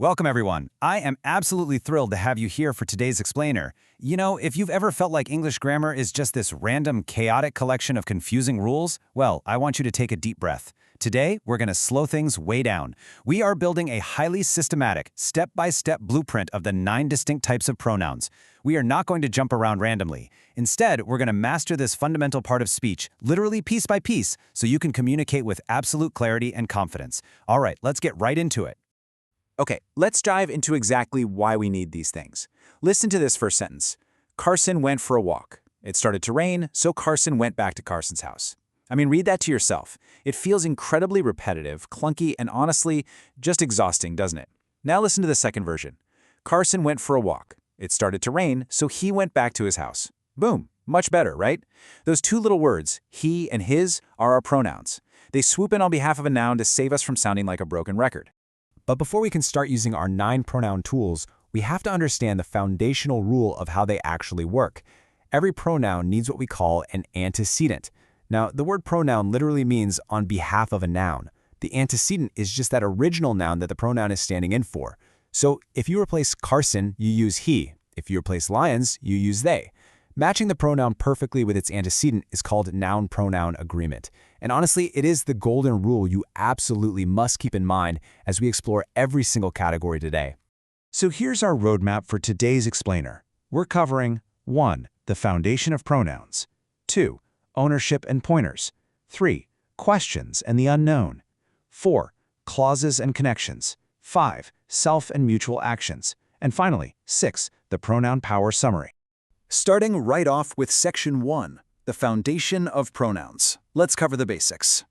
Welcome, everyone. I am absolutely thrilled to have you here for today's explainer. You know, if you've ever felt like English grammar is just this random, chaotic collection of confusing rules, well, I want you to take a deep breath. Today, we're going to slow things way down. We are building a highly systematic, step-by-step blueprint of the 9 distinct types of pronouns. We are not going to jump around randomly. Instead, we're going to master this fundamental part of speech, literally piece by piece, so you can communicate with absolute clarity and confidence. All right, let's get right into it. Okay, let's dive into exactly why we need these things. Listen to this first sentence. Carson went for a walk. It started to rain, so Carson went back to Carson's house. I mean, read that to yourself. It feels incredibly repetitive, clunky, and honestly, just exhausting, doesn't it? Now listen to the second version. Carson went for a walk. It started to rain, so he went back to his house. Boom, much better, right? Those two little words, he and his, are our pronouns. They swoop in on behalf of a noun to save us from sounding like a broken record. But before we can start using our 9 pronoun tools, we have to understand the foundational rule of how they actually work. Every pronoun needs what we call an antecedent. Now, the word pronoun literally means on behalf of a noun. The antecedent is just that original noun that the pronoun is standing in for. So if you replace Carson, you use he. If you replace lions, you use they. Matching the pronoun perfectly with its antecedent is called noun-pronoun agreement. And honestly, it is the golden rule you absolutely must keep in mind as we explore every single category today. So here's our roadmap for today's explainer. We're covering 1. The foundation of pronouns. 2. Ownership and pointers. 3. Questions and the unknown. 4. Clauses and connections. 5. Self and mutual actions. And finally, 6. The pronoun power summary. Starting right off with Section 1, the foundation of pronouns. Let's cover the basics.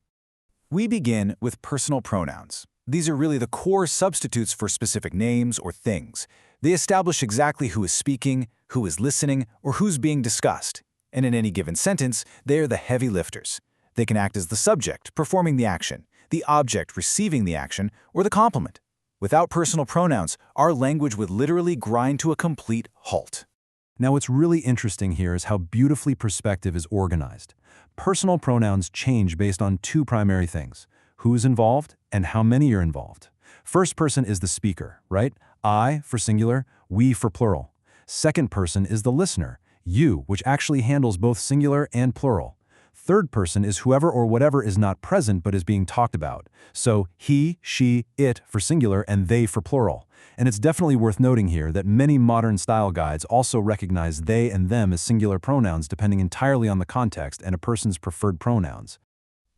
We begin with personal pronouns. These are really the core substitutes for specific names or things. They establish exactly who is speaking, who is listening, or who's being discussed. And in any given sentence, they are the heavy lifters. They can act as the subject, performing the action, the object, receiving the action, or the complement. Without personal pronouns, our language would literally grind to a complete halt. Now, what's really interesting here is how beautifully perspective is organized. Personal pronouns change based on 2 primary things: who's involved and how many are involved. First person is the speaker, right? I for singular, we for plural. Second person is the listener, you, which actually handles both singular and plural. Third person is whoever or whatever is not present but is being talked about. So he, she, it for singular and they for plural. And it's definitely worth noting here that many modern style guides also recognize they and them as singular pronouns depending entirely on the context and a person's preferred pronouns.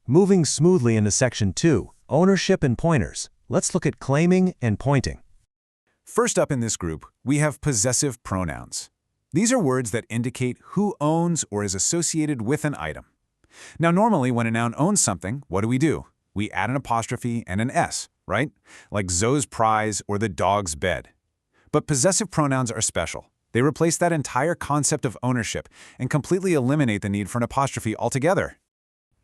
Moving smoothly into Section 2, ownership and pointers. Let's look at claiming and pointing. First up in this group, we have possessive pronouns. These are words that indicate who owns or is associated with an item. Now, normally when a noun owns something, what do? We add an apostrophe and an S, right? Like Zoe's prize or the dog's bed. But possessive pronouns are special. They replace that entire concept of ownership and completely eliminate the need for an apostrophe altogether.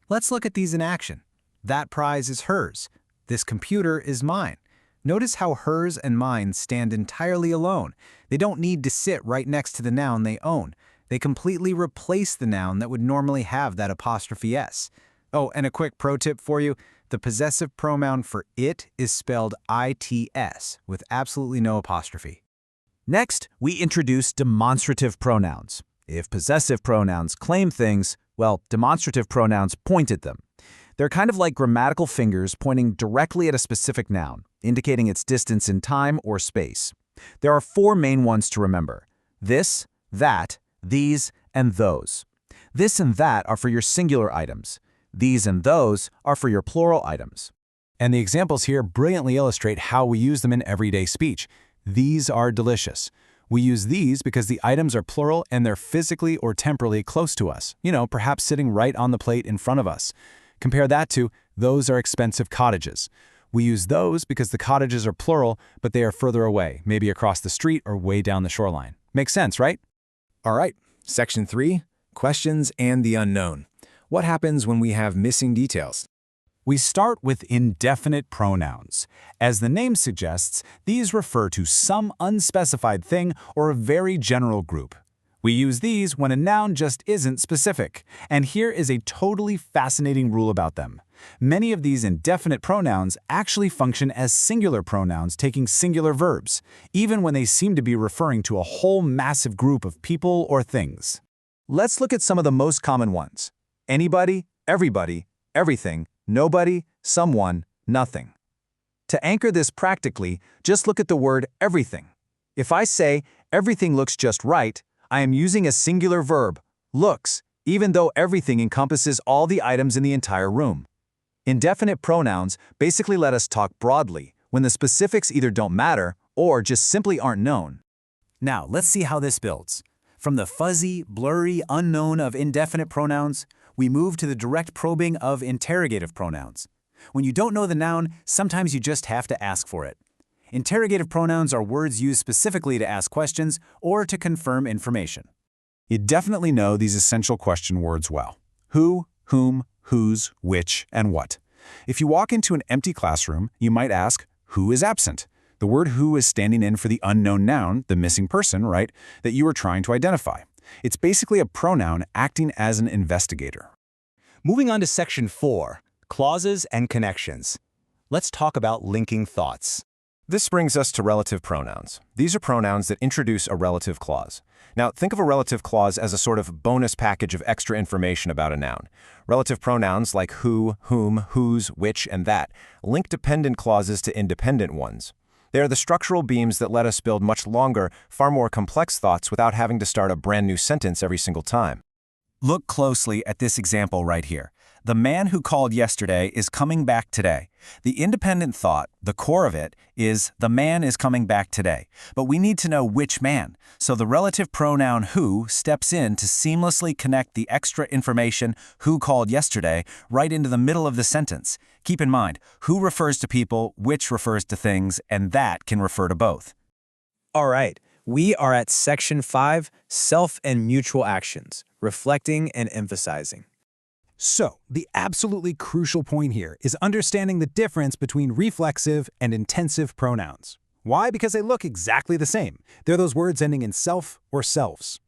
Let's look at these in action. That prize is hers. This computer is mine. Notice how hers and mine stand entirely alone. They don't need to sit right next to the noun they own. They completely replace the noun that would normally have that apostrophe S. Oh, and a quick pro tip for you. The possessive pronoun for it is spelled ITS with absolutely no apostrophe. Next, we introduce demonstrative pronouns. If possessive pronouns claim things, well, demonstrative pronouns point at them. They're kind of like grammatical fingers pointing directly at a specific noun, indicating its distance in time or space. There are 4 main ones to remember: this, that, these, and those. This and that are for your singular items. These and those are for your plural items. And the examples here brilliantly illustrate how we use them in everyday speech. These are delicious. We use these because the items are plural and they're physically or temporally close to us, perhaps sitting right on the plate in front of us. Compare that to those are expensive cottages. We use those because the cottages are plural, but they are further away, maybe across the street or way down the shoreline. Makes sense, right? All right, Section 3, questions and the unknown. What happens when we have missing details? We start with indefinite pronouns. As the name suggests, these refer to some unspecified thing or a very general group. We use these when a noun just isn't specific. And here is a totally fascinating rule about them. Many of these indefinite pronouns actually function as singular pronouns taking singular verbs, even when they seem to be referring to a whole massive group of people or things. Let's look at some of the most common ones. Anybody, everybody, everything, nobody, someone, nothing. To anchor this practically, just look at the word everything. If I say, everything looks just right, I am using a singular verb, looks, even though everything encompasses all the items in the entire room. Indefinite pronouns basically let us talk broadly when the specifics either don't matter or just simply aren't known. Now, let's see how this builds. From the fuzzy, blurry unknown of indefinite pronouns, we move to the direct probing of interrogative pronouns. When you don't know the noun, sometimes you just have to ask for it. Interrogative pronouns are words used specifically to ask questions or to confirm information. You definitely know these essential question words well. Who, whom, whose, which, and what. If you walk into an empty classroom, you might ask, who is absent? The word who is standing in for the unknown noun, the missing person, right, that you are trying to identify. It's basically a pronoun acting as an investigator. Moving on to Section 4, Clauses and Connections. Let's talk about linking thoughts. This brings us to relative pronouns. These are pronouns that introduce a relative clause. Now, think of a relative clause as a sort of bonus package of extra information about a noun. Relative pronouns like who, whom, whose, which, and that link dependent clauses to independent ones. They are the structural beams that let us build much longer, far more complex thoughts without having to start a brand new sentence every single time. Look closely at this example right here. The man who called yesterday is coming back today. The independent thought, the core of it, is the man is coming back today. But we need to know which man. So the relative pronoun who steps in to seamlessly connect the extra information who called yesterday right into the middle of the sentence. Keep in mind, who refers to people, which refers to things, and that can refer to both. All right, we are at Section 5, Self and Mutual Actions, Reflecting and Emphasizing. So, the absolutely crucial point here is understanding the difference between reflexive and intensive pronouns. Why? Because they look exactly the same. They're those words ending in self or selves.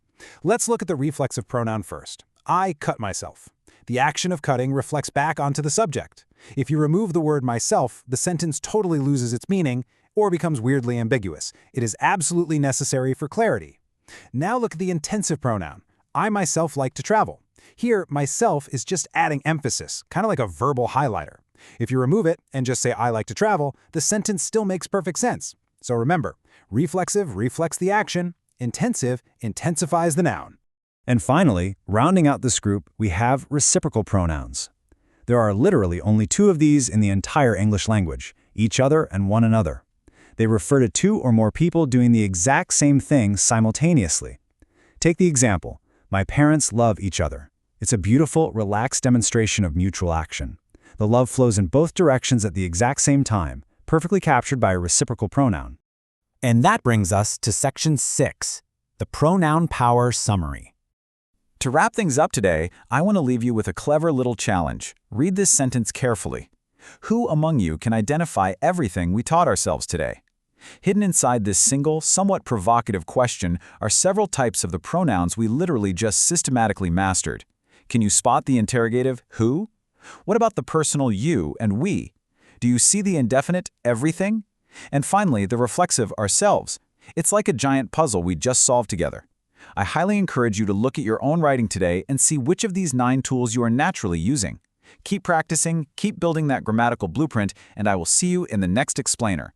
Let's look at the reflexive pronoun first. I cut myself. The action of cutting reflects back onto the subject. If you remove the word myself, the sentence totally loses its meaning or becomes weirdly ambiguous. It is absolutely necessary for clarity. Now look at the intensive pronoun. I myself like to travel. Here, myself is just adding emphasis, kind of like a verbal highlighter. If you remove it and just say I like to travel, the sentence still makes perfect sense. So remember, reflexive reflects the action, intensive intensifies the noun. And finally, rounding out this group, we have reciprocal pronouns. There are literally only two of these in the entire English language, each other and one another. They refer to two or more people doing the exact same thing simultaneously. Take the example, my parents love each other. It's a beautiful, relaxed demonstration of mutual action. The love flows in both directions at the exact same time, perfectly captured by a reciprocal pronoun. And that brings us to Section 6, the Pronoun Power Summary. To wrap things up today, I want to leave you with a clever little challenge. Read this sentence carefully. Who among you can identify everything we taught ourselves today? Hidden inside this single, somewhat provocative question are several types of the pronouns we literally just systematically mastered. Can you spot the interrogative who? What about the personal you and we? Do you see the indefinite everything? And finally, the reflexive ourselves. It's like a giant puzzle we just solved together. I highly encourage you to look at your own writing today and see which of these 9 tools you are naturally using. Keep practicing, keep building that grammatical blueprint, and I will see you in the next explainer.